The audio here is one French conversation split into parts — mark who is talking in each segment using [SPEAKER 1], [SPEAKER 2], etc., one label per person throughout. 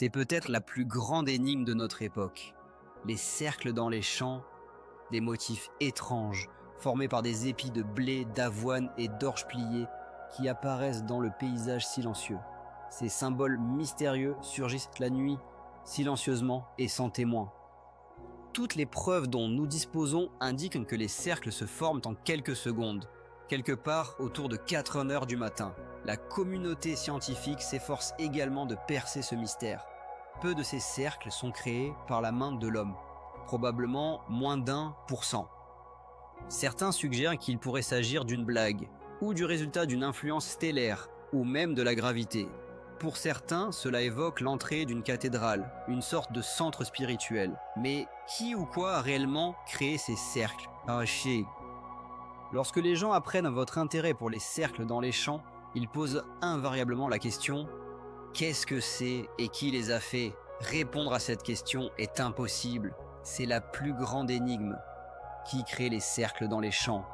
[SPEAKER 1] C'est peut-être la plus grande énigme de notre époque. Les cercles dans les champs, des motifs étranges, formés par des épis de blé, d'avoine et d'orge pliée qui apparaissent dans le paysage silencieux. Ces symboles mystérieux surgissent la nuit, silencieusement et sans témoin. Toutes les preuves dont nous disposons indiquent que les cercles se forment en quelques secondes, quelque part autour de 4 heures du matin. La communauté scientifique s'efforce également de percer ce mystère. Peu de ces cercles sont créés par la main de l'homme, probablement moins d'1%. Certains suggèrent qu'il pourrait s'agir d'une blague, ou du résultat d'une influence stellaire, ou même de la gravité. Pour certains, cela évoque l'entrée d'une cathédrale, une sorte de centre spirituel. Mais qui ou quoi a réellement créé ces cercles? Lorsque les gens apprennent votre intérêt pour les cercles dans les champs, ils posent invariablement la question « Qu'est-ce que c'est et qui les a fait ?» Répondre à cette question est impossible. C'est la plus grande énigme. Qui crée les cercles dans les champs?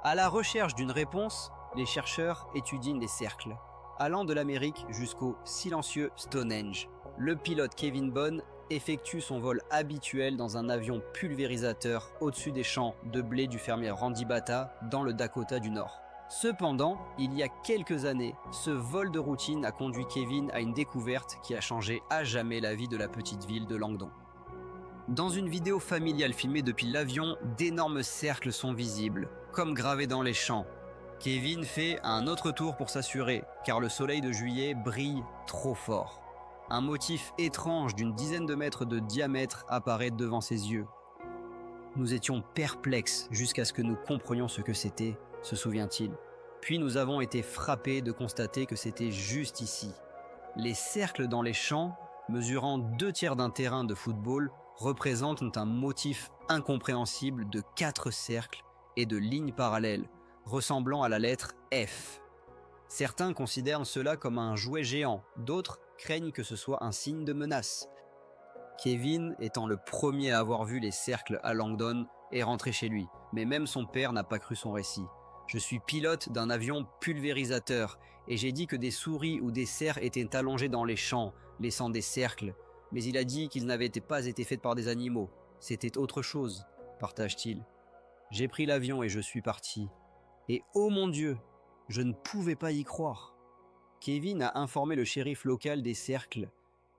[SPEAKER 1] À la recherche d'une réponse, les chercheurs étudient les cercles, allant de l'Amérique jusqu'au silencieux Stonehenge. Le pilote Kevin Bone effectue son vol habituel dans un avion pulvérisateur au-dessus des champs de blé du fermier Randy Bata dans le Dakota du Nord. Cependant, il y a quelques années, ce vol de routine a conduit Kevin à une découverte qui a changé à jamais la vie de la petite ville de Langdon. Dans une vidéo familiale filmée depuis l'avion, d'énormes cercles sont visibles, comme gravés dans les champs. Kevin fait un autre tour pour s'assurer, car le soleil de juillet brille trop fort. Un motif étrange d'une dizaine de mètres de diamètre apparaît devant ses yeux. Nous étions perplexes jusqu'à ce que nous comprenions ce que c'était, se souvient-il. Puis nous avons été frappés de constater que c'était juste ici. Les cercles dans les champs, mesurant 2/3 d'un terrain de football, représentent un motif incompréhensible de 4 cercles et de lignes parallèles, ressemblant à la lettre F. Certains considèrent cela comme un jouet géant, d'autres craignent que ce soit un signe de menace. Kevin étant le premier à avoir vu les cercles à Langdon est rentré chez lui, mais même son père n'a pas cru son récit. Je suis pilote d'un avion pulvérisateur et j'ai dit que des souris ou des cerfs étaient allongés dans les champs, laissant des cercles, mais il a dit qu'ils n'avaient pas été faits par des animaux. C'était autre chose, partage-t-il. J'ai pris l'avion et je suis parti. Et oh mon Dieu, je ne pouvais pas y croire. Kevin a informé le shérif local des cercles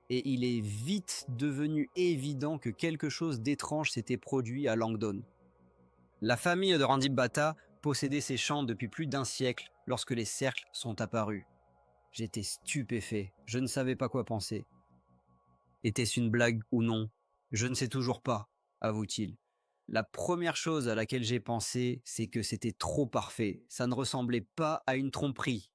[SPEAKER 1] et il est vite devenu évident que quelque chose d'étrange s'était produit à Langdon. La famille de Randy Bata possédait ces champs depuis plus d'1 siècle lorsque les cercles sont apparus. J'étais stupéfait, je ne savais pas quoi penser. Était-ce une blague ou non? Je ne sais toujours pas, avoue-t-il. La première chose à laquelle j'ai pensé, c'est que c'était trop parfait. Ça ne ressemblait pas à une tromperie.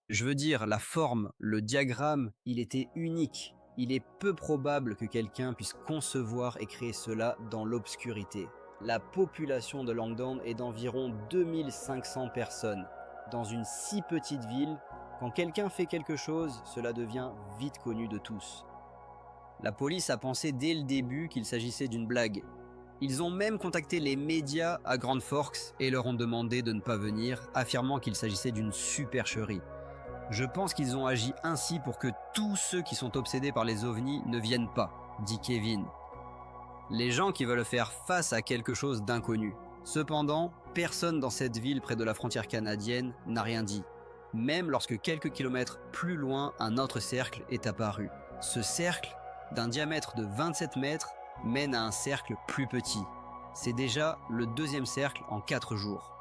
[SPEAKER 1] Je veux dire, la forme, le diagramme, il était unique. Il est peu probable que quelqu'un puisse concevoir et créer cela dans l'obscurité. La population de Langdon est d'environ 2500 personnes. Dans une si petite ville, quand quelqu'un fait quelque chose, cela devient vite connu de tous. La police a pensé dès le début qu'il s'agissait d'une blague. Ils ont même contacté les médias à Grand Forks et leur ont demandé de ne pas venir, affirmant qu'il s'agissait d'une supercherie. Je pense qu'ils ont agi ainsi pour que tous ceux qui sont obsédés par les ovnis ne viennent pas, dit Kevin. Les gens qui veulent faire face à quelque chose d'inconnu. Cependant, personne dans cette ville près de la frontière canadienne n'a rien dit, même lorsque quelques kilomètres plus loin, un autre cercle est apparu. Ce cercle, d'un diamètre de 27 mètres, mène à un cercle plus petit. C'est déjà le 2e cercle en 4 jours.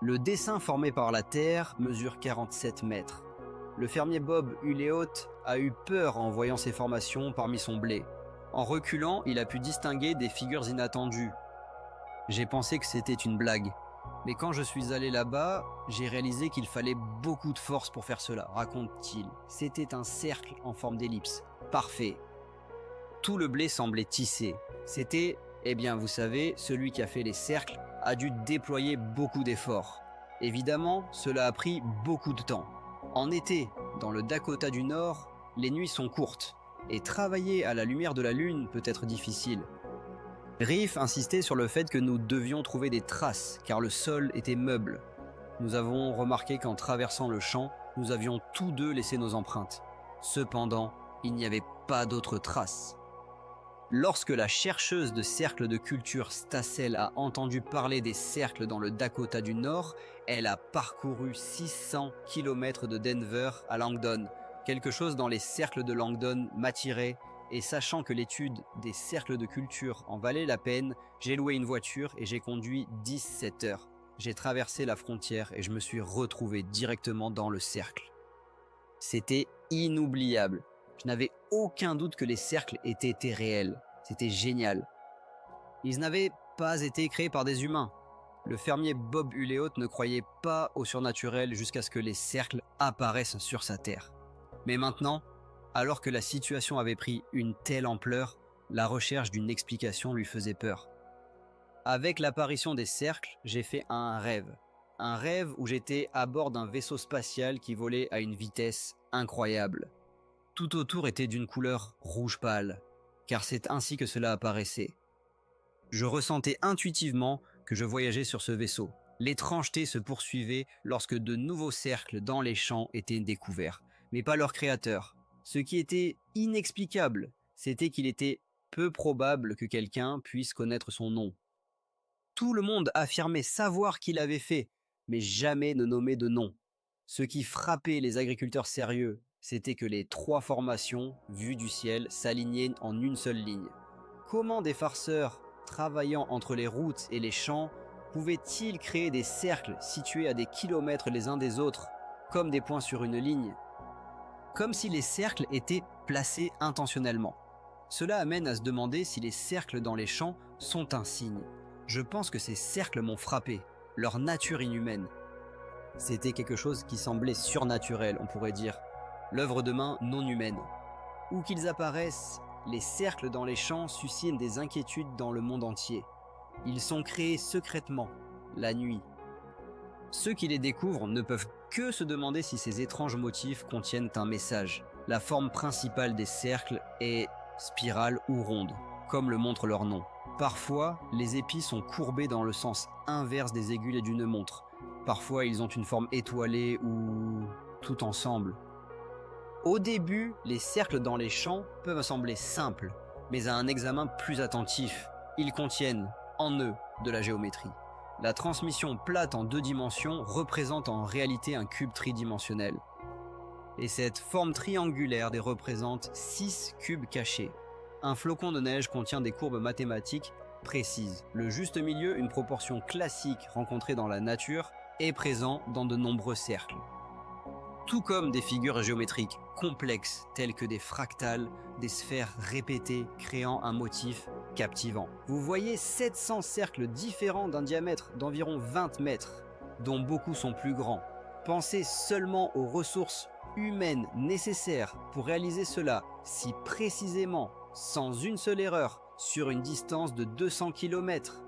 [SPEAKER 1] Le dessin formé par la Terre mesure 47 mètres. Le fermier Bob Hulleot a eu peur en voyant ces formations parmi son blé. En reculant, il a pu distinguer des figures inattendues. J'ai pensé que c'était une blague. Mais quand je suis allé là-bas, j'ai réalisé qu'il fallait beaucoup de force pour faire cela, raconte-t-il. C'était un cercle en forme d'ellipse. Parfait. Tout le blé semblait tissé. C'était, vous savez, celui qui a fait les cercles a dû déployer beaucoup d'efforts. Évidemment, cela a pris beaucoup de temps. En été, dans le Dakota du Nord, les nuits sont courtes, et travailler à la lumière de la lune peut être difficile. Riff insistait sur le fait que nous devions trouver des traces, car le sol était meuble. Nous avons remarqué qu'en traversant le champ, nous avions tous deux laissé nos empreintes. Cependant, Il n'y avait pas d'autre trace. Lorsque la chercheuse de cercles de culture Stassel a entendu parler des cercles dans le Dakota du Nord, elle a parcouru 600 km de Denver à Langdon. Quelque chose dans les cercles de Langdon m'attirait, et sachant que l'étude des cercles de culture en valait la peine, j'ai loué une voiture et j'ai conduit 17 heures. J'ai traversé la frontière et je me suis retrouvé directement dans le cercle. C'était inoubliable. Je n'avais aucun doute que les cercles aient été réels. C'était génial. Ils n'avaient pas été créés par des humains. Le fermier Bob Hulleot ne croyait pas au surnaturel jusqu'à ce que les cercles apparaissent sur sa terre. Mais maintenant, alors que la situation avait pris une telle ampleur, la recherche d'une explication lui faisait peur. Avec l'apparition des cercles, j'ai fait un rêve. Un rêve où j'étais à bord d'un vaisseau spatial qui volait à une vitesse incroyable. Tout autour était d'une couleur rouge pâle, car c'est ainsi que cela apparaissait. Je ressentais intuitivement que je voyageais sur ce vaisseau. L'étrangeté se poursuivait lorsque de nouveaux cercles dans les champs étaient découverts, mais pas leur créateur. Ce qui était inexplicable, c'était qu'il était peu probable que quelqu'un puisse connaître son nom. Tout le monde affirmait savoir qui l'avait fait, mais jamais ne nommait de nom. Ce qui frappait les agriculteurs sérieux, c'était que les 3 formations, vues du ciel, s'alignaient en une seule ligne. Comment des farceurs, travaillant entre les routes et les champs, pouvaient-ils créer des cercles situés à des kilomètres les uns des autres, comme des points sur une ligne ? Comme si les cercles étaient placés intentionnellement. Cela amène à se demander si les cercles dans les champs sont un signe. Je pense que ces cercles m'ont frappé, leur nature inhumaine. C'était quelque chose qui semblait surnaturel, on pourrait dire, l'œuvre de main non humaine. Où qu'ils apparaissent, les cercles dans les champs suscitent des inquiétudes dans le monde entier. Ils sont créés secrètement, la nuit. Ceux qui les découvrent ne peuvent que se demander si ces étranges motifs contiennent un message. La forme principale des cercles est spirale ou ronde, comme le montre leur nom. Parfois, les épis sont courbés dans le sens inverse des aiguilles d'une montre. Parfois, ils ont une forme étoilée ou tout ensemble. Au début, les cercles dans les champs peuvent sembler simples, mais à un examen plus attentif, ils contiennent en eux de la géométrie. La transmission plate en 2 dimensions représente en réalité un cube tridimensionnel. Et cette forme triangulaire les représente 6 cubes cachés. Un flocon de neige contient des courbes mathématiques précises. Le juste milieu, une proportion classique rencontrée dans la nature, est présent dans de nombreux cercles. Tout comme des figures géométriques complexes telles que des fractales, des sphères répétées créant un motif captivant. Vous voyez 700 cercles différents d'un diamètre d'environ 20 mètres, dont beaucoup sont plus grands. Pensez seulement aux ressources humaines nécessaires pour réaliser cela si précisément, sans une seule erreur, sur une distance de 200 km.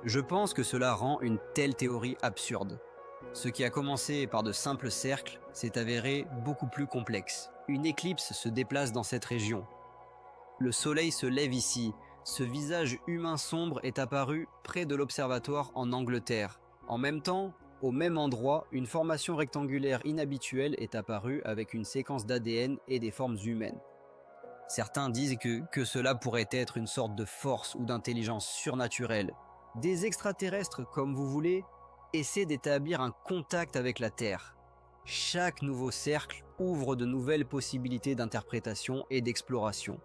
[SPEAKER 1] Je pense que cela rend une telle théorie absurde. Ce qui a commencé par de simples cercles s'est avéré beaucoup plus complexe. Une éclipse se déplace dans cette région. Le soleil se lève ici. Ce visage humain sombre est apparu près de l'observatoire en Angleterre. En même temps, au même endroit, une formation rectangulaire inhabituelle est apparue avec une séquence d'ADN et des formes humaines. Certains disent que cela pourrait être une sorte de force ou d'intelligence surnaturelle. Des extraterrestres, comme vous voulez, essaient d'établir un contact avec la Terre. Chaque nouveau cercle ouvre de nouvelles possibilités d'interprétation et d'exploration.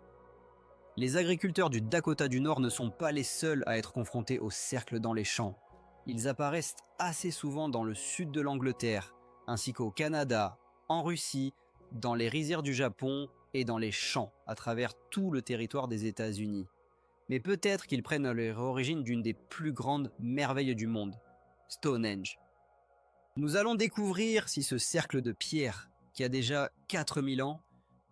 [SPEAKER 1] Les agriculteurs du Dakota du Nord ne sont pas les seuls à être confrontés aux cercles dans les champs. Ils apparaissent assez souvent dans le sud de l'Angleterre, ainsi qu'au Canada, en Russie, dans les rizières du Japon et dans les champs à travers tout le territoire des États-Unis. Mais peut-être qu'ils prennent leur origine d'une des plus grandes merveilles du monde, Stonehenge. Nous allons découvrir si ce cercle de pierre, qui a déjà 4000 ans,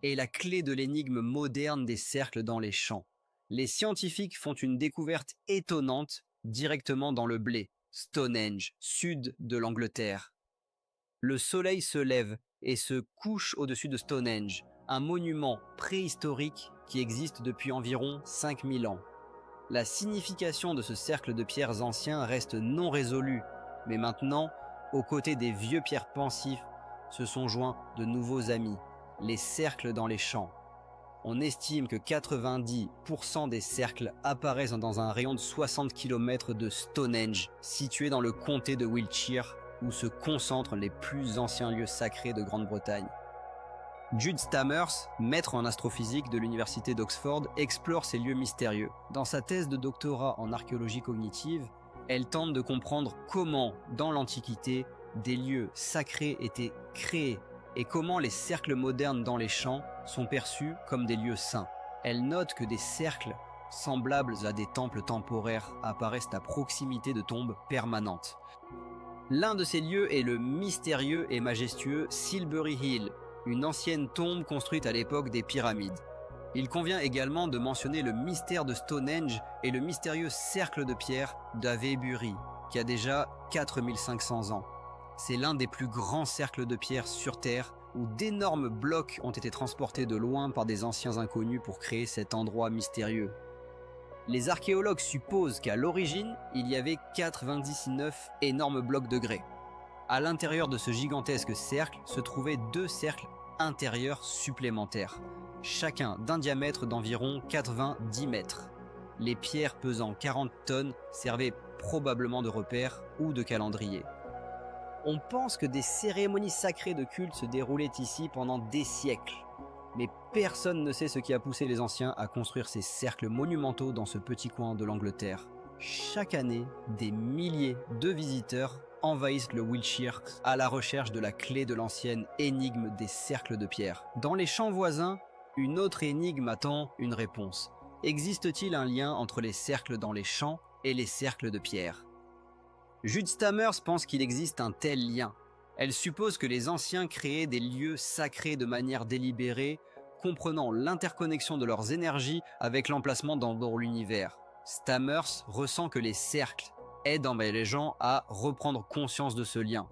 [SPEAKER 1] est la clé de l'énigme moderne des cercles dans les champs. Les scientifiques font une découverte étonnante directement dans le blé, Stonehenge, sud de l'Angleterre. Le soleil se lève et se couche au-dessus de Stonehenge, un monument préhistorique qui existe depuis environ 5000 ans. La signification de ce cercle de pierres anciens reste non résolue, mais maintenant, aux côtés des vieux pierres pensifs, se sont joints de nouveaux amis, les cercles dans les champs. On estime que 90% des cercles apparaissent dans un rayon de 60 km de Stonehenge, situé dans le comté de Wiltshire, où se concentrent les plus anciens lieux sacrés de Grande-Bretagne. Jude Stammers, maître en astrophysique de l'université d'Oxford, explore ces lieux mystérieux. Dans sa thèse de doctorat en archéologie cognitive, elle tente de comprendre comment, dans l'Antiquité, des lieux sacrés étaient créés et comment les cercles modernes dans les champs sont perçus comme des lieux saints. Elle note que des cercles, semblables à des temples temporaires, apparaissent à proximité de tombes permanentes. L'un de ces lieux est le mystérieux et majestueux Silbury Hill, une ancienne tombe construite à l'époque des pyramides. Il convient également de mentionner le mystère de Stonehenge et le mystérieux cercle de pierre d'Avebury, qui a déjà 4500 ans. C'est l'un des plus grands cercles de pierre sur Terre, où d'énormes blocs ont été transportés de loin par des anciens inconnus pour créer cet endroit mystérieux. Les archéologues supposent qu'à l'origine, il y avait 99 énormes blocs de grès. À l'intérieur de ce gigantesque cercle se trouvaient 2 cercles intérieurs supplémentaires, chacun d'un diamètre d'environ 90 mètres. Les pierres pesant 40 tonnes servaient probablement de repères ou de calendrier. On pense que des cérémonies sacrées de culte se déroulaient ici pendant des siècles. Mais personne ne sait ce qui a poussé les anciens à construire ces cercles monumentaux dans ce petit coin de l'Angleterre. Chaque année, des milliers de visiteurs envahissent le Wiltshire à la recherche de la clé de l'ancienne énigme des cercles de pierre. Dans les champs voisins, une autre énigme attend une réponse. Existe-t-il un lien entre les cercles dans les champs et les cercles de pierre ? Jude Stammers pense qu'il existe un tel lien. Elle suppose que les anciens créaient des lieux sacrés de manière délibérée, comprenant l'interconnexion de leurs énergies avec l'emplacement dans l'univers. Stammers ressent que les cercles aident les gens à reprendre conscience de ce lien.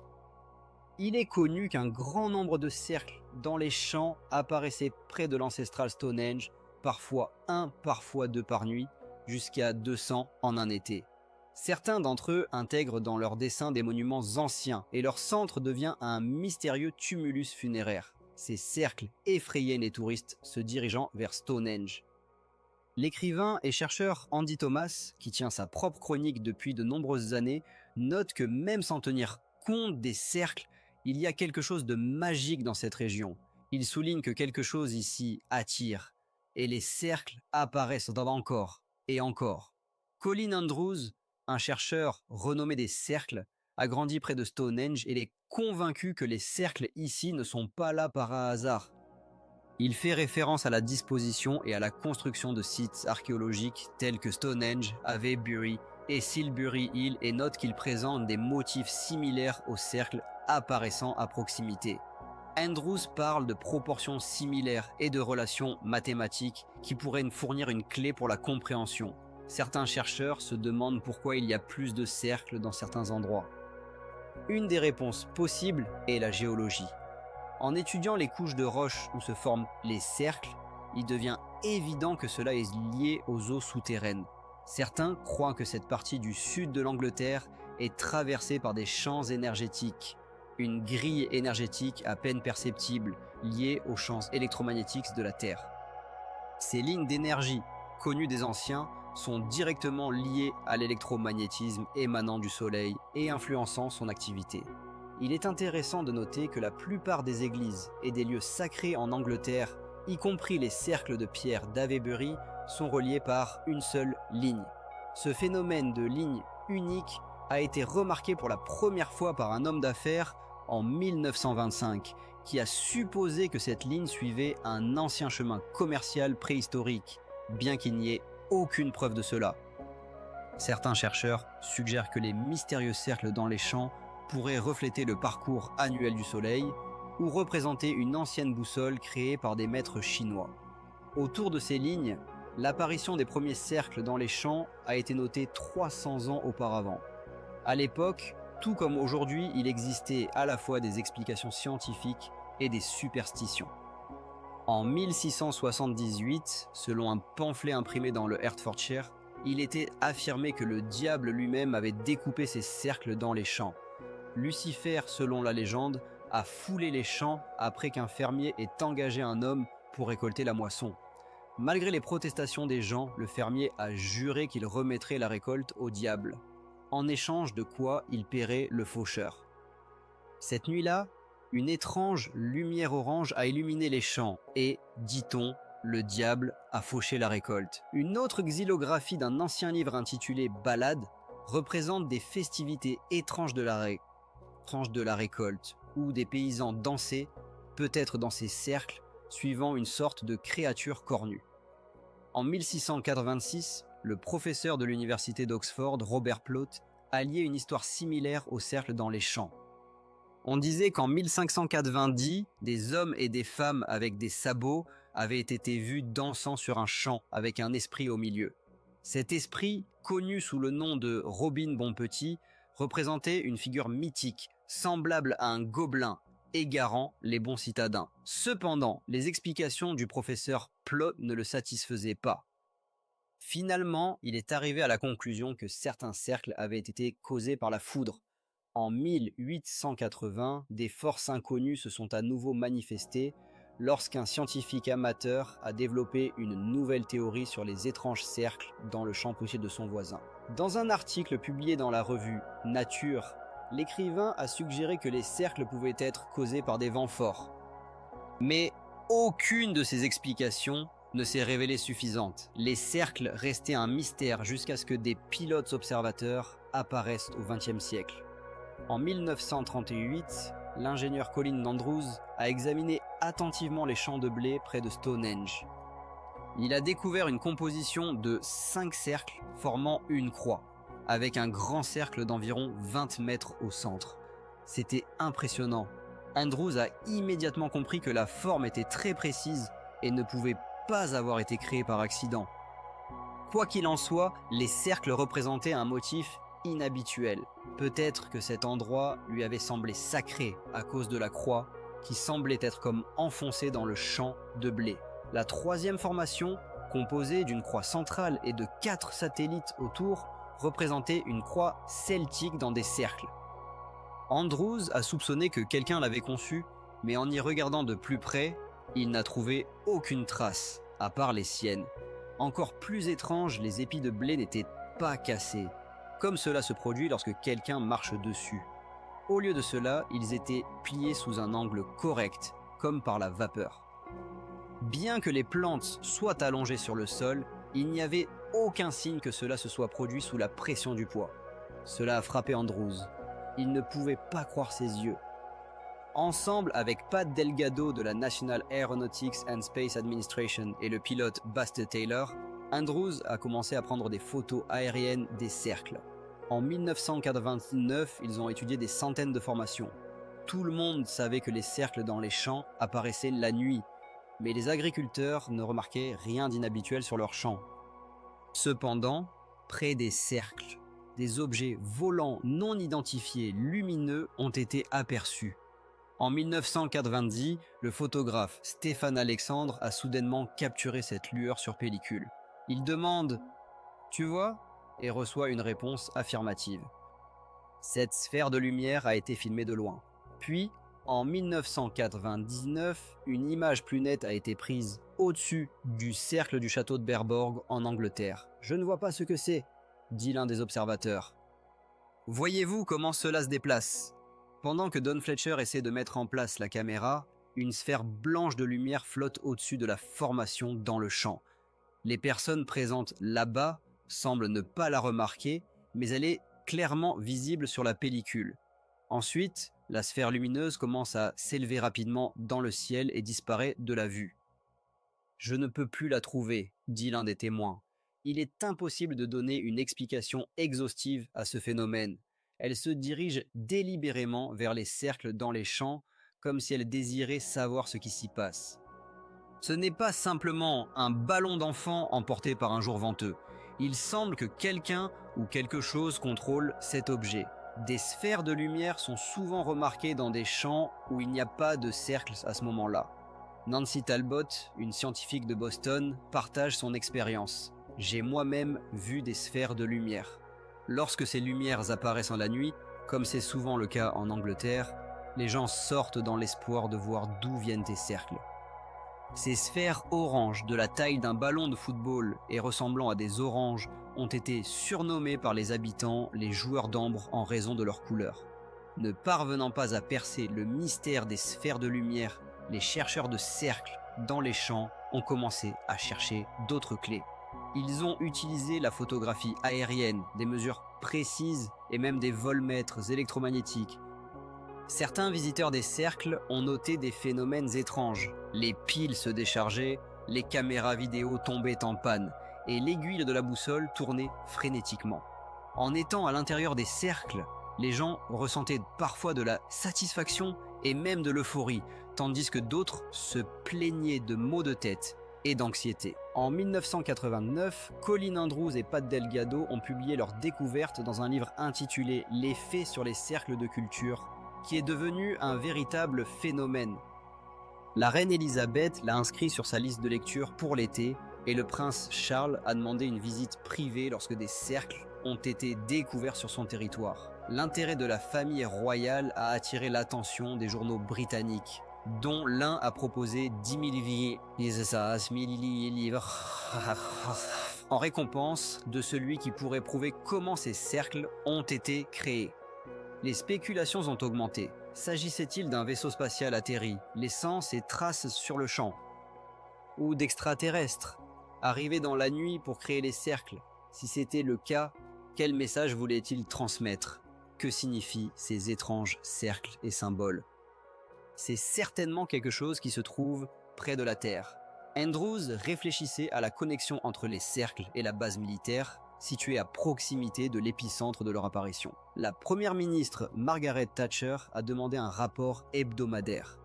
[SPEAKER 1] Il est connu qu'un grand nombre de cercles dans les champs apparaissaient près de l'ancestral Stonehenge, parfois 1, parfois 2 par nuit, jusqu'à 200 en un été. Certains d'entre eux intègrent dans leurs dessins des monuments anciens et leur centre devient un mystérieux tumulus funéraire. Ces cercles effrayaient les touristes se dirigeant vers Stonehenge. L'écrivain et chercheur Andy Thomas, qui tient sa propre chronique depuis de nombreuses années, note que même sans tenir compte des cercles, il y a quelque chose de magique dans cette région. Il souligne que quelque chose ici attire, et les cercles apparaissent encore et encore. Colin Andrews, un chercheur renommé des cercles, a grandi près de Stonehenge et est convaincu que les cercles ici ne sont pas là par hasard. Il fait référence à la disposition et à la construction de sites archéologiques tels que Stonehenge, Avebury et Silbury Hill et note qu'ils présentent des motifs similaires aux cercles apparaissant à proximité. Andrews parle de proportions similaires et de relations mathématiques qui pourraient nous fournir une clé pour la compréhension. Certains chercheurs se demandent pourquoi il y a plus de cercles dans certains endroits. Une des réponses possibles est la géologie. En étudiant les couches de roches où se forment les cercles, il devient évident que cela est lié aux eaux souterraines. Certains croient que cette partie du sud de l'Angleterre est traversée par des champs énergétiques, une grille énergétique à peine perceptible liée aux champs électromagnétiques de la Terre. Ces lignes d'énergie, connues des anciens, sont directement liées à l'électromagnétisme émanant du Soleil et influençant son activité. Il est intéressant de noter que la plupart des églises et des lieux sacrés en Angleterre, y compris les cercles de pierre d'Avebury, sont reliés par une seule ligne. Ce phénomène de ligne unique a été remarqué pour la première fois par un homme d'affaires en 1925, qui a supposé que cette ligne suivait un ancien chemin commercial préhistorique, bien qu'il n'y ait aucune preuve de cela. Certains chercheurs suggèrent que les mystérieux cercles dans les champs pourraient refléter le parcours annuel du Soleil ou représenter une ancienne boussole créée par des maîtres chinois. Autour de ces lignes, l'apparition des premiers cercles dans les champs a été notée 300 ans auparavant. À l'époque, tout comme aujourd'hui, il existait à la fois des explications scientifiques et des superstitions. En 1678, selon un pamphlet imprimé dans le Hertfordshire, il était affirmé que le diable lui-même avait découpé ces cercles dans les champs. Lucifer, selon la légende, a foulé les champs après qu'un fermier ait engagé un homme pour récolter la moisson. Malgré les protestations des gens, le fermier a juré qu'il remettrait la récolte au diable, en échange de quoi il paierait le faucheur. Cette nuit-là, une étrange lumière orange a illuminé les champs et, dit-on, le diable a fauché la récolte. Une autre xylographie d'un ancien livre intitulé Ballade représente des festivités étranges de la récolte, où des paysans dansaient, peut-être dans ces cercles, suivant une sorte de créature cornue. En 1686, le professeur de l'université d'Oxford, Robert Plot, a lié une histoire similaire au cercle dans les champs. On disait qu'en 1590, des hommes et des femmes avec des sabots avaient été vus dansant sur un champ avec un esprit au milieu. Cet esprit, connu sous le nom de Robin Bonpetit, représentait une figure mythique, semblable à un gobelin, égarant les bons citadins. Cependant, les explications du professeur Plot ne le satisfaisaient pas. Finalement, il est arrivé à la conclusion que certains cercles avaient été causés par la foudre. En 1880, des forces inconnues se sont à nouveau manifestées lorsqu'un scientifique amateur a développé une nouvelle théorie sur les étranges cercles dans le champ poussier de son voisin. Dans un article publié dans la revue Nature, l'écrivain a suggéré que les cercles pouvaient être causés par des vents forts. Mais aucune de ces explications ne s'est révélée suffisante. Les cercles restaient un mystère jusqu'à ce que des pilotes observateurs apparaissent au XXe siècle. En 1938, l'ingénieur Colin Andrews a examiné attentivement les champs de blé près de Stonehenge. Il a découvert une composition de 5 cercles formant une croix, avec un grand cercle d'environ 20 mètres au centre. C'était impressionnant. Andrews a immédiatement compris que la forme était très précise et ne pouvait pas avoir été créée par accident. Quoi qu'il en soit, les cercles représentaient un motif inhabituel. Peut-être que cet endroit lui avait semblé sacré à cause de la croix qui semblait être comme enfoncée dans le champ de blé. La troisième formation, composée d'une croix centrale et de 4 satellites autour, représentait une croix celtique dans des cercles. Andrews a soupçonné que quelqu'un l'avait conçue, mais en y regardant de plus près, il n'a trouvé aucune trace, à part les siennes. Encore plus étrange, les épis de blé n'étaient pas cassés, comme cela se produit lorsque quelqu'un marche dessus. Au lieu de cela, ils étaient pliés sous un angle correct, comme par la vapeur. Bien que les plantes soient allongées sur le sol, il n'y avait aucun signe que cela se soit produit sous la pression du poids. Cela a frappé Andrews. Il ne pouvait pas croire ses yeux. Ensemble avec Pat Delgado de la National Aeronautics and Space Administration et le pilote Buster Taylor, Andrews a commencé à prendre des photos aériennes des cercles. En 1989, ils ont étudié des centaines de formations. Tout le monde savait que les cercles dans les champs apparaissaient la nuit, mais les agriculteurs ne remarquaient rien d'inhabituel sur leurs champs. Cependant, près des cercles, des objets volants non identifiés lumineux ont été aperçus. En 1990, le photographe Stéphane Alexandre a soudainement capturé cette lueur sur pellicule. Il demande « Tu vois ?» et reçoit une réponse affirmative. Cette sphère de lumière a été filmée de loin. Puis, en 1999, une image plus nette a été prise au-dessus du cercle du château de Berborg en Angleterre. « Je ne vois pas ce que c'est », dit l'un des observateurs. Voyez-vous comment cela se déplace ? Pendant que Don Fletcher essaie de mettre en place la caméra, une sphère blanche de lumière flotte au-dessus de la formation dans le champ. Les personnes présentes là-bas semblent ne pas la remarquer, mais elle est clairement visible sur la pellicule. Ensuite, la sphère lumineuse commence à s'élever rapidement dans le ciel et disparaît de la vue. « Je ne peux plus la trouver », dit l'un des témoins. Il est impossible de donner une explication exhaustive à ce phénomène. Elle se dirige délibérément vers les cercles dans les champs, comme si elle désirait savoir ce qui s'y passe. Ce n'est pas simplement un ballon d'enfant emporté par un jour venteux. Il semble que quelqu'un ou quelque chose contrôle cet objet. Des sphères de lumière sont souvent remarquées dans des champs où il n'y a pas de cercle à ce moment-là. Nancy Talbot, une scientifique de Boston, partage son expérience. « J'ai moi-même vu des sphères de lumière. Lorsque ces lumières apparaissent en la nuit, comme c'est souvent le cas en Angleterre, les gens sortent dans l'espoir de voir d'où viennent ces cercles. Ces sphères oranges de la taille d'un ballon de football et ressemblant à des oranges ont été surnommées par les habitants les joueurs d'ambre en raison de leur couleur. Ne parvenant pas à percer le mystère des sphères de lumière, les chercheurs de cercles dans les champs ont commencé à chercher d'autres clés. Ils ont utilisé la photographie aérienne, des mesures précises et même des voltmètres électromagnétiques. Certains visiteurs des cercles ont noté des phénomènes étranges. Les piles se déchargeaient, les caméras vidéo tombaient en panne et l'aiguille de la boussole tournait frénétiquement. En étant à l'intérieur des cercles, les gens ressentaient parfois de la satisfaction et même de l'euphorie, tandis que d'autres se plaignaient de maux de tête et d'anxiété. En 1989, Colin Andrews et Pat Delgado ont publié leur découverte dans un livre intitulé « Les faits sur les cercles de culture », qui est devenu un véritable phénomène. La reine Elisabeth l'a inscrit sur sa liste de lecture pour l'été et le prince Charles a demandé une visite privée lorsque des cercles ont été découverts sur son territoire. L'intérêt de la famille royale a attiré l'attention des journaux britanniques, dont l'un a proposé 10 000 livres en récompense de celui qui pourrait prouver comment ces cercles ont été créés. Les spéculations ont augmenté. S'agissait-il d'un vaisseau spatial atterri, laissant ses traces sur le champ? Ou d'extraterrestres, arrivés dans la nuit pour créer les cercles? Si c'était le cas, quel message voulait-il transmettre? Que signifient ces étranges cercles et symboles? C'est certainement quelque chose qui se trouve près de la Terre. Andrews réfléchissait à la connexion entre les cercles et la base militaire, située à proximité de l'épicentre de leur apparition. La première ministre Margaret Thatcher a demandé un rapport hebdomadaire.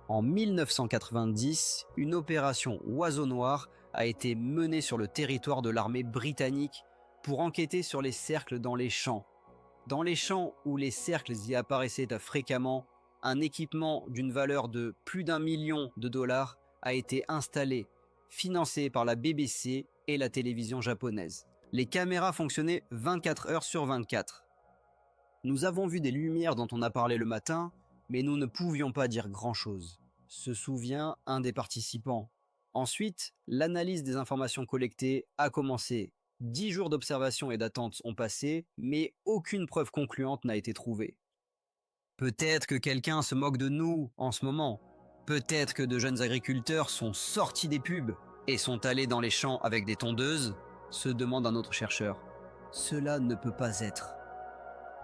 [SPEAKER 1] En 1990, une opération Oiseau Noir a été menée sur le territoire de l'armée britannique pour enquêter sur les cercles dans les champs. Dans les champs où les cercles y apparaissaient fréquemment, un équipement d'une valeur de plus d'1 million de dollars a été installé, financé par la BBC et la télévision japonaise. Les caméras fonctionnaient 24 heures sur 24. Nous avons vu des lumières dont on a parlé le matin, mais nous ne pouvions pas dire grand-chose, se souvient un des participants. Ensuite, l'analyse des informations collectées a commencé. 10 jours d'observation et d'attente ont passé, mais aucune preuve concluante n'a été trouvée. Peut-être que quelqu'un se moque de nous en ce moment. Peut-être que de jeunes agriculteurs sont sortis des pubs et sont allés dans les champs avec des tondeuses, se demande un autre chercheur. Cela ne peut pas être.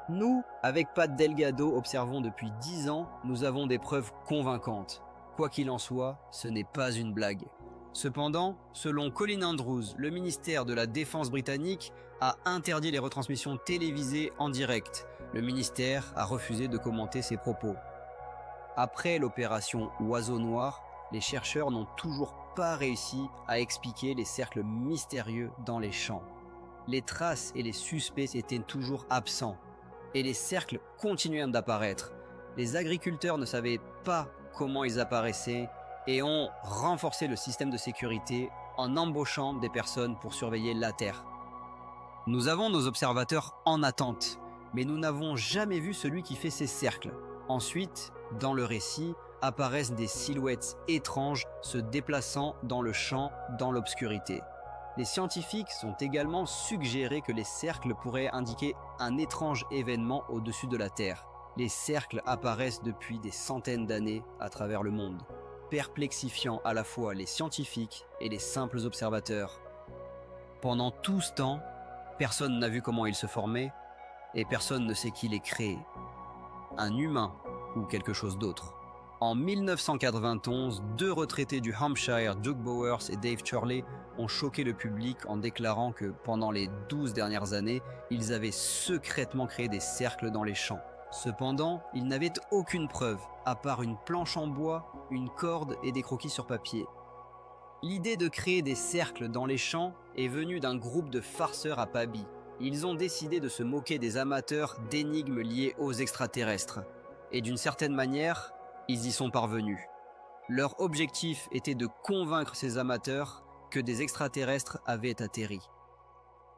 [SPEAKER 1] Nous, avec Pat Delgado, observons depuis 10 ans, nous avons des preuves convaincantes. Quoi qu'il en soit, ce n'est pas une blague. Cependant, selon Colin Andrews, le ministère de la Défense britannique a interdit les retransmissions télévisées en direct. Le ministère a refusé de commenter ces propos. Après l'opération Oiseau Noir, les chercheurs n'ont toujours pas réussi à expliquer les cercles mystérieux dans les champs. Les traces et les suspects étaient toujours absents, et les cercles continuaient d'apparaître. Les agriculteurs ne savaient pas comment ils apparaissaient et ont renforcé le système de sécurité en embauchant des personnes pour surveiller la Terre. Nous avons nos observateurs en attente, mais nous n'avons jamais vu celui qui fait ces cercles. Ensuite, dans le récit, apparaissent des silhouettes étranges se déplaçant dans le champ dans l'obscurité. Les scientifiques ont également suggéré que les cercles pourraient indiquer un étrange événement au-dessus de la Terre. Les cercles apparaissent depuis des centaines d'années à travers le monde, perplexifiant à la fois les scientifiques et les simples observateurs. Pendant tout ce temps, personne n'a vu comment ils se formaient et personne ne sait qui les créait. Un humain ou quelque chose d'autre. En 1991, 2 retraités du Hampshire, Doug Bowers et Dave Chorley, ont choqué le public en déclarant que pendant les 12 dernières années, ils avaient secrètement créé des cercles dans les champs. Cependant, ils n'avaient aucune preuve, à part une planche en bois, une corde et des croquis sur papier. L'idée de créer des cercles dans les champs est venue d'un groupe de farceurs à Paby. Ils ont décidé de se moquer des amateurs d'énigmes liées aux extraterrestres. Et d'une certaine manière, ils y sont parvenus. Leur objectif était de convaincre ces amateurs que des extraterrestres avaient atterri.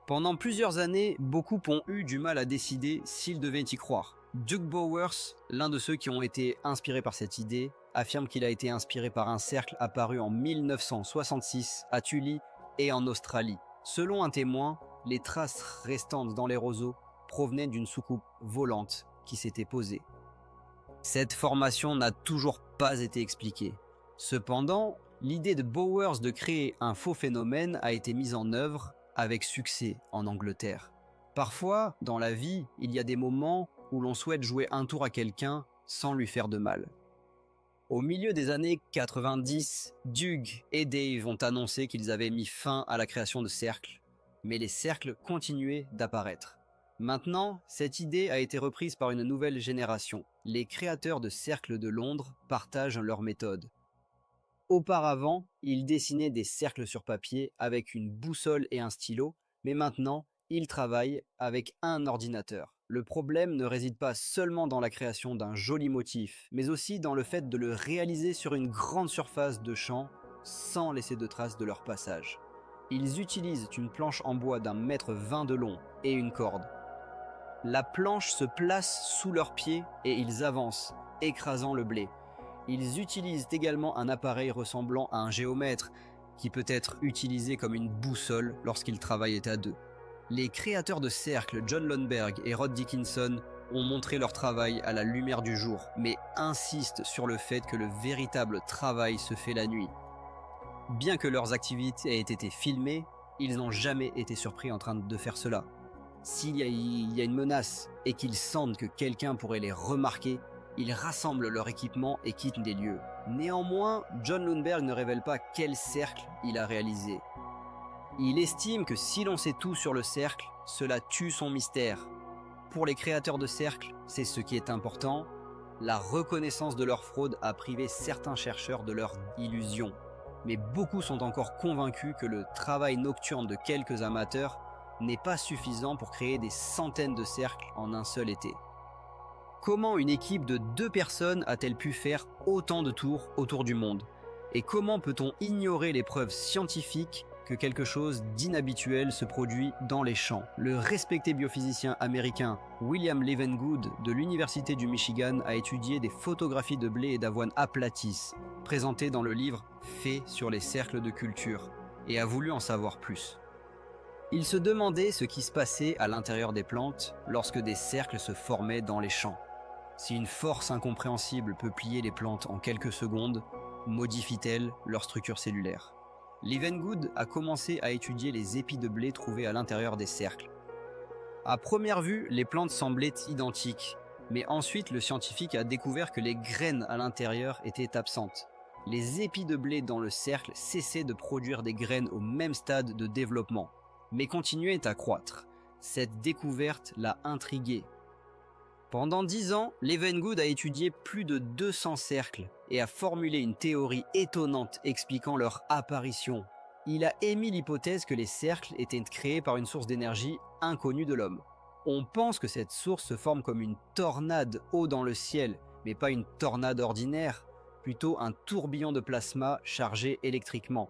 [SPEAKER 1] Pendant plusieurs années, beaucoup ont eu du mal à décider s'ils devaient y croire. Doug Bowers, l'un de ceux qui ont été inspirés par cette idée, affirme qu'il a été inspiré par un cercle apparu en 1966 à Tully et en Australie. Selon un témoin, les traces restantes dans les roseaux provenaient d'une soucoupe volante qui s'était posée. Cette formation n'a toujours pas été expliquée. Cependant, l'idée de Bowers de créer un faux phénomène a été mise en œuvre avec succès en Angleterre. Parfois, dans la vie, il y a des moments où l'on souhaite jouer un tour à quelqu'un sans lui faire de mal. Au milieu des années 90, Doug et Dave ont annoncé qu'ils avaient mis fin à la création de cercles, mais les cercles continuaient d'apparaître. Maintenant, cette idée a été reprise par une nouvelle génération. Les créateurs de cercles de Londres partagent leur méthode. Auparavant, ils dessinaient des cercles sur papier avec une boussole et un stylo, mais maintenant, ils travaillent avec un ordinateur. Le problème ne réside pas seulement dans la création d'un joli motif, mais aussi dans le fait de le réaliser sur une grande surface de champ sans laisser de traces de leur passage. Ils utilisent une planche en bois d'1,20 m de long et une corde. La planche se place sous leurs pieds et ils avancent, écrasant le blé. Ils utilisent également un appareil ressemblant à un géomètre qui peut être utilisé comme une boussole lorsqu'ils travaillent à deux. Les créateurs de cercles John Lundberg et Rod Dickinson ont montré leur travail à la lumière du jour, mais insistent sur le fait que le véritable travail se fait la nuit. Bien que leurs activités aient été filmées, ils n'ont jamais été surpris en train de faire cela. S'il y a une menace et qu'ils sentent que quelqu'un pourrait les remarquer, ils rassemblent leur équipement et quittent les lieux. Néanmoins, John Lundberg ne révèle pas quel cercle il a réalisé. Il estime que si l'on sait tout sur le cercle, cela tue son mystère. Pour les créateurs de cercles, c'est ce qui est important. La reconnaissance de leur fraude a privé certains chercheurs de leur illusion. Mais beaucoup sont encore convaincus que le travail nocturne de quelques amateurs n'est pas suffisant pour créer des centaines de cercles en un seul été. Comment une équipe de 2 personnes a-t-elle pu faire autant de tours autour du monde? Et comment peut-on ignorer les preuves scientifiques que quelque chose d'inhabituel se produit dans les champs? Le respecté biophysicien américain William Levengood de l'Université du Michigan a étudié des photographies de blé et d'avoine aplaties, présentées dans le livre Faits sur les cercles de culture, et a voulu en savoir plus. Il se demandait ce qui se passait à l'intérieur des plantes lorsque des cercles se formaient dans les champs. Si une force incompréhensible peut plier les plantes en quelques secondes, modifie-t-elle leur structure cellulaire? Levengood a commencé à étudier les épis de blé trouvés à l'intérieur des cercles. À première vue, les plantes semblaient identiques, mais ensuite le scientifique a découvert que les graines à l'intérieur étaient absentes. Les épis de blé dans le cercle cessaient de produire des graines au même stade de développement, mais continuaient à croître. Cette découverte l'a intrigué. Pendant 10 ans, Levengood a étudié plus de 200 cercles et a formulé une théorie étonnante expliquant leur apparition. Il a émis l'hypothèse que les cercles étaient créés par une source d'énergie inconnue de l'homme. On pense que cette source se forme comme une tornade haut dans le ciel, mais pas une tornade ordinaire, plutôt un tourbillon de plasma chargé électriquement.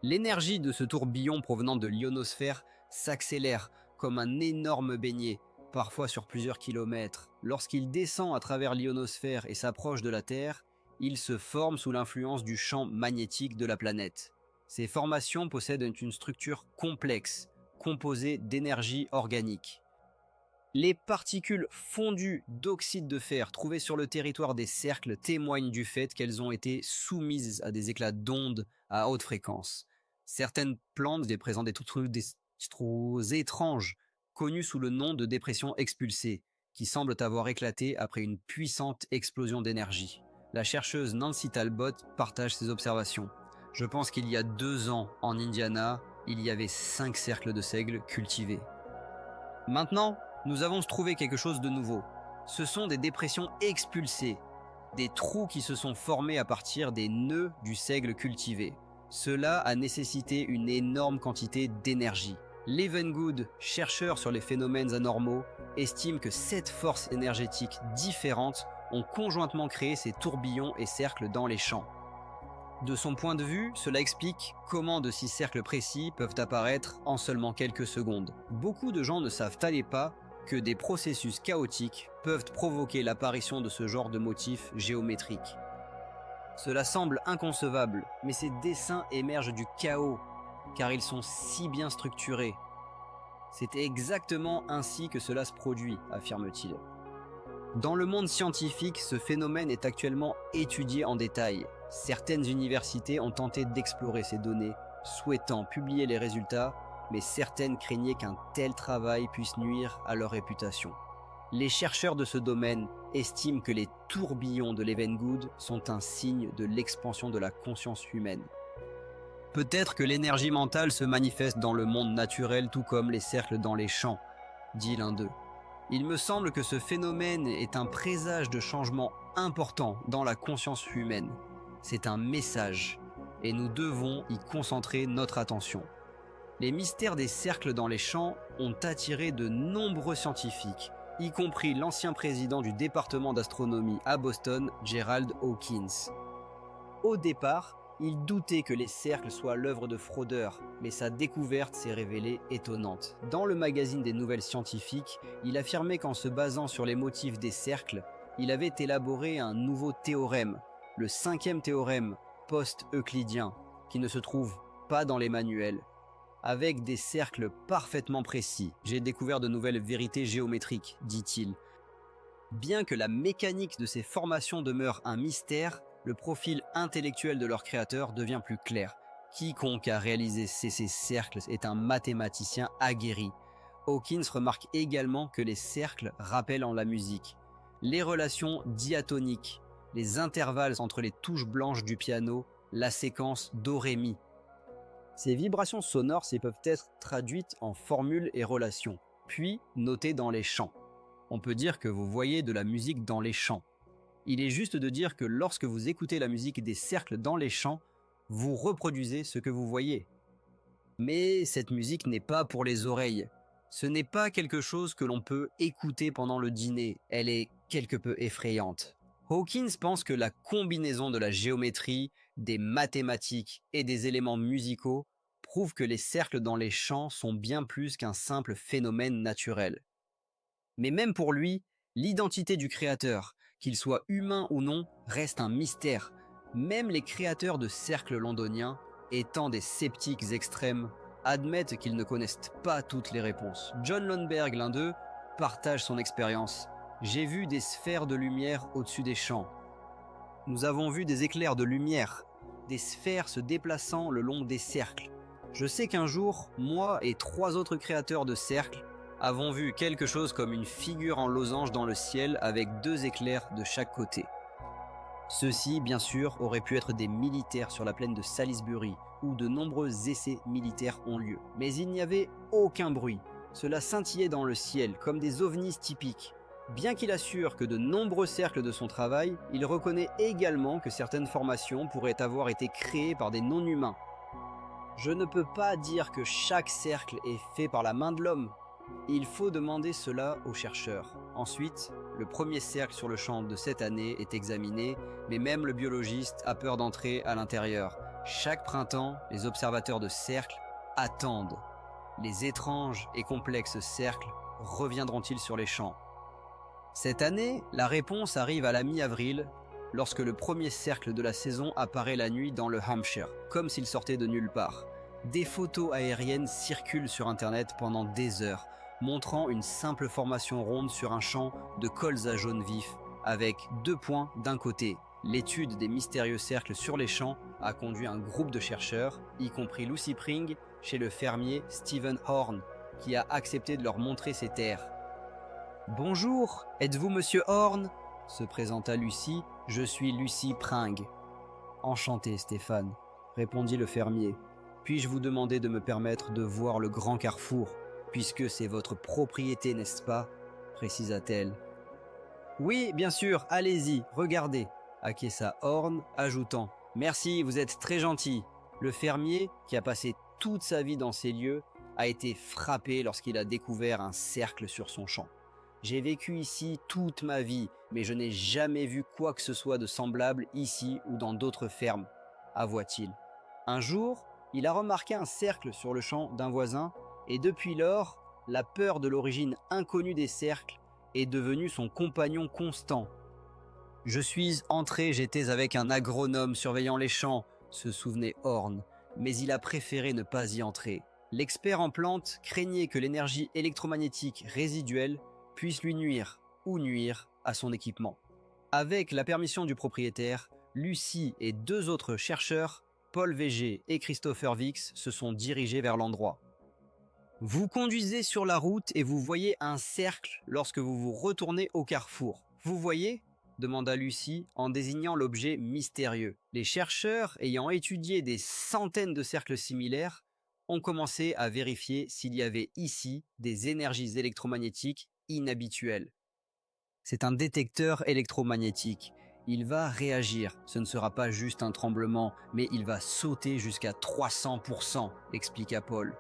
[SPEAKER 1] L'énergie de ce tourbillon provenant de l'ionosphère s'accélère comme un énorme beignet, parfois sur plusieurs kilomètres. Lorsqu'il descend à travers l'ionosphère et s'approche de la Terre, il se forme sous l'influence du champ magnétique de la planète. Ces formations possèdent une structure complexe, composée d'énergie organique. Les particules fondues d'oxyde de fer trouvées sur le territoire des cercles témoignent du fait qu'elles ont été soumises à des éclats d'ondes à haute fréquence. Certaines plantes présentent des trous étranges, connus sous le nom de dépressions expulsées, qui semblent avoir éclaté après une puissante explosion d'énergie. La chercheuse Nancy Talbot partage ses observations. Je pense qu'il y a 2 ans, en Indiana, il y avait 5 cercles de seigle cultivés. Maintenant, nous avons trouvé quelque chose de nouveau. Ce sont des dépressions expulsées, des trous qui se sont formés à partir des nœuds du seigle cultivé. Cela a nécessité une énorme quantité d'énergie. Levengood, chercheur sur les phénomènes anormaux, estime que 7 forces énergétiques différentes ont conjointement créé ces tourbillons et cercles dans les champs. De son point de vue, cela explique comment de si cercles précis peuvent apparaître en seulement quelques secondes. Beaucoup de gens ne savent pas que des processus chaotiques peuvent provoquer l'apparition de ce genre de motifs géométriques. Cela semble inconcevable, mais ces dessins émergent du chaos, car ils sont si bien structurés. C'est exactement ainsi que cela se produit, affirme-t-il. Dans le monde scientifique, ce phénomène est actuellement étudié en détail. Certaines universités ont tenté d'explorer ces données, souhaitant publier les résultats, mais certaines craignaient qu'un tel travail puisse nuire à leur réputation. Les chercheurs de ce domaine estiment que les tourbillons de Levengood sont un signe de l'expansion de la conscience humaine. Peut-être que l'énergie mentale se manifeste dans le monde naturel tout comme les cercles dans les champs, dit l'un d'eux. Il me semble que ce phénomène est un présage de changement important dans la conscience humaine. C'est un message, et nous devons y concentrer notre attention. Les mystères des cercles dans les champs ont attiré de nombreux scientifiques, y compris l'ancien président du département d'astronomie à Boston, Gerald Hawkins. Au départ, il doutait que les cercles soient l'œuvre de fraudeurs, mais sa découverte s'est révélée étonnante. Dans le magazine des nouvelles scientifiques, il affirmait qu'en se basant sur les motifs des cercles, il avait élaboré un nouveau théorème, le 5e théorème post-euclidien, qui ne se trouve pas dans les manuels. Avec des cercles parfaitement précis, j'ai découvert de nouvelles vérités géométriques, dit-il. Bien que la mécanique de ces formations demeure un mystère, le profil intellectuel de leur créateur devient plus clair. Quiconque a réalisé ces cercles est un mathématicien aguerri. Hawkins remarque également que les cercles rappellent en la musique les relations diatoniques, les intervalles entre les touches blanches du piano, la séquence do-ré-mi. Ces vibrations sonores peuvent être traduites en formules et relations, puis notées dans les chants. On peut dire que vous voyez de la musique dans les chants. Il est juste de dire que lorsque vous écoutez la musique des cercles dans les champs, vous reproduisez ce que vous voyez. Mais cette musique n'est pas pour les oreilles. Ce n'est pas quelque chose que l'on peut écouter pendant le dîner. Elle est quelque peu effrayante. Hawkins pense que la combinaison de la géométrie, des mathématiques et des éléments musicaux prouve que les cercles dans les champs sont bien plus qu'un simple phénomène naturel. Mais même pour lui, l'identité du créateur, qu'il soit humain ou non, reste un mystère. Même les créateurs de cercles londoniens, étant des sceptiques extrêmes, admettent qu'ils ne connaissent pas toutes les réponses. John Lundberg, l'un d'eux, partage son expérience. « J'ai vu des sphères de lumière au-dessus des champs. Nous avons vu des éclairs de lumière, des sphères se déplaçant le long des cercles. Je sais qu'un jour, moi et 3 autres créateurs de cercles avons vu quelque chose comme une figure en losange dans le ciel avec 2 éclairs de chaque côté. Ceux-ci, bien sûr, auraient pu être des militaires sur la plaine de Salisbury, où de nombreux essais militaires ont lieu. Mais il n'y avait aucun bruit. Cela scintillait dans le ciel, comme des ovnis typiques. Bien qu'il assure que de nombreux cercles de son travail, il reconnaît également que certaines formations pourraient avoir été créées par des non-humains. Je ne peux pas dire que chaque cercle est fait par la main de l'homme. Il faut demander cela aux chercheurs. Ensuite, le premier cercle sur le champ de cette année est examiné, mais même le biologiste a peur d'entrer à l'intérieur. Chaque printemps, les observateurs de cercles attendent. Les étranges et complexes cercles reviendront-ils sur les champs? Cette année, la réponse arrive à la mi-avril, lorsque le premier cercle de la saison apparaît la nuit dans le Hampshire, comme s'il sortait de nulle part. Des photos aériennes circulent sur Internet pendant des heures, montrant une simple formation ronde sur un champ de colza jaune vif, avec 2 points d'un côté. L'étude des mystérieux cercles sur les champs a conduit un groupe de chercheurs, y compris Lucy Pring, chez le fermier Stephen Horn, qui a accepté de leur montrer ses terres. « Bonjour, êtes-vous Monsieur Horn ?» se présenta Lucy. « Je suis Lucy Pring. »« Enchanté, Stéphane, » répondit le fermier. « Puis-je vous demander de me permettre de voir le grand carrefour, puisque c'est votre propriété, n'est-ce pas ?» précisa-t-elle. « Oui, bien sûr, allez-y, regardez » acquiesça Horn, ajoutant « Merci, vous êtes très gentil. » Le fermier, qui a passé toute sa vie dans ces lieux, a été frappé lorsqu'il a découvert un cercle sur son champ. « J'ai vécu ici toute ma vie, mais je n'ai jamais vu quoi que ce soit de semblable ici ou dans d'autres fermes, » avoua-t-il. Un jour, il a remarqué un cercle sur le champ d'un voisin, et depuis lors, la peur de l'origine inconnue des cercles est devenue son compagnon constant. Je suis entré, j'étais avec un agronome surveillant les champs, se souvenait Horn, mais il a préféré ne pas y entrer. L'expert en plantes craignait que l'énergie électromagnétique résiduelle puisse lui nuire ou nuire à son équipement. Avec la permission du propriétaire, Lucie et deux autres chercheurs, Paul Végé et Christopher Vix, se sont dirigés vers l'endroit. Vous conduisez sur la route et vous voyez un cercle lorsque vous vous retournez au carrefour. Vous voyez ? Demanda Lucie en désignant l'objet mystérieux. Les chercheurs, ayant étudié des centaines de cercles similaires, ont commencé à vérifier s'il y avait ici des énergies électromagnétiques inhabituelles. C'est un détecteur électromagnétique. Il va réagir. Ce ne sera pas juste un tremblement, mais il va sauter jusqu'à 300%, expliqua Paul.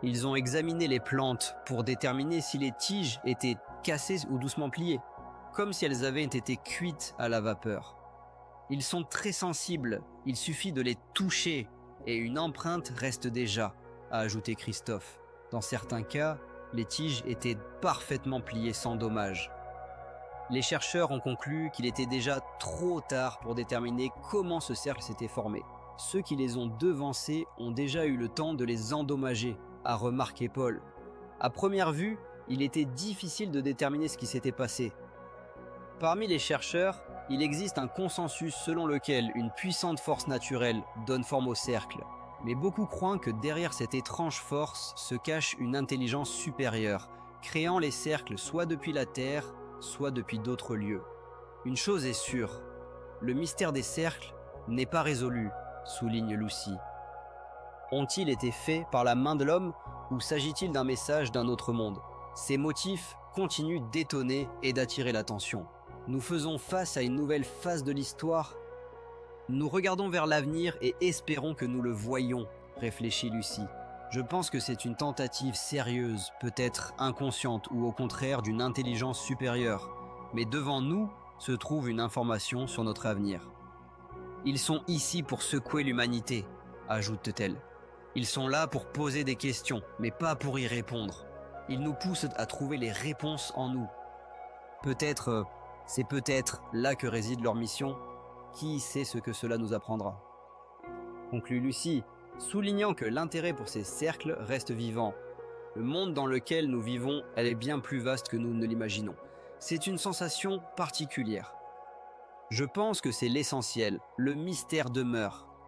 [SPEAKER 1] Ils ont examiné les plantes pour déterminer si les tiges étaient cassées ou doucement pliées, comme si elles avaient été cuites à la vapeur. Ils sont très sensibles, il suffit de les toucher et une empreinte reste déjà, a ajouté Christophe. Dans certains cas, les tiges étaient parfaitement pliées sans dommage. Les chercheurs ont conclu qu'il était déjà trop tard pour déterminer comment ce cercle s'était formé. Ceux qui les ont devancés ont déjà eu le temps de les endommager, a remarqué Paul. À première vue, il était difficile de déterminer ce qui s'était passé. Parmi les chercheurs, il existe un consensus selon lequel une puissante force naturelle donne forme au cercle. Mais beaucoup croient que derrière cette étrange force se cache une intelligence supérieure, créant les cercles soit depuis la Terre, soit depuis d'autres lieux. Une chose est sûre, le mystère des cercles n'est pas résolu, souligne Lucie. Ont-ils été faits par la main de l'homme ou s'agit-il d'un message d'un autre monde ? Ces motifs continuent d'étonner et d'attirer l'attention. Nous faisons face à une nouvelle phase de l'histoire. Nous regardons vers l'avenir et espérons que nous le voyons, réfléchit Lucie. Je pense que c'est une tentative sérieuse, peut-être inconsciente ou au contraire d'une intelligence supérieure. Mais devant nous se trouve une information sur notre avenir. Ils sont ici pour secouer l'humanité, ajoute-t-elle. Ils sont là pour poser des questions, mais pas pour y répondre. Ils nous poussent à trouver les réponses en nous. C'est peut-être là que réside leur mission. Qui sait ce que cela nous apprendra ? Conclut Lucie, soulignant que l'intérêt pour ces cercles reste vivant. Le monde dans lequel nous vivons, elle est bien plus vaste que nous ne l'imaginons. C'est une sensation particulière. Je pense que c'est l'essentiel, le mystère demeure.